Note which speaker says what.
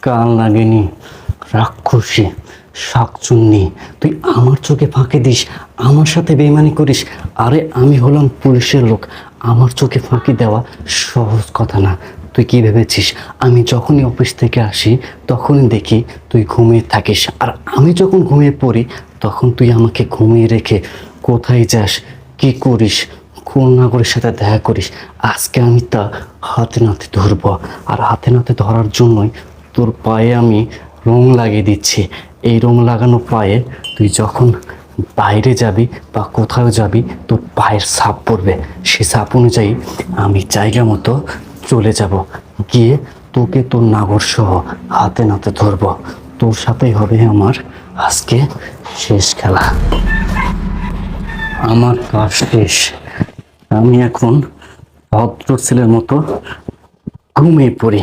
Speaker 1: কান লাগেনি, রাক্ষসী শাকচুন্নি, তুই আমার চোখে ফাঁকি দিস, আমার সাথে বেইমানি করিস। আরে আমি হলাম পুলিশের লোক, আমার চোখে ফাঁকি দেওয়া সহজ কথা না। তুই কি ভেবেছিস আমি যখনই অফিস থেকে আসি তখনই দেখি তুই ঘুমিয়ে থাকিস, আর আমি যখন ঘুমিয়ে পড়ি তখন তুই আমাকে ঘুমিয়ে রেখে কোথায় যাস, কি করিস, কোন নাগরের সাথে দেখা করিস? আজকে আমি তা হাতে নাতে ধরবো, আর হাতে নাতে ধরার জন্যই তোর পায়ে আমি রং লাগিয়ে দিচ্ছি। এই রং লাগানো পায়ে তুই যখন বাইরে যাবি বা কোথাও যাবি তোর পায়ের ছাপ পড়বে, সে ছাপ অনুযায়ী আমি জায়গা মতো চলে যাব, গিয়ে তোকে তোর নাগর সহ হাতে নাতে ধরবো। তোর সাথেই হবে আমার আজকে শেষ খেলা। আমার কাজ শেষ, আমি এখন ভদ্র ছেলের মতো ঘুমিয়ে পড়ি।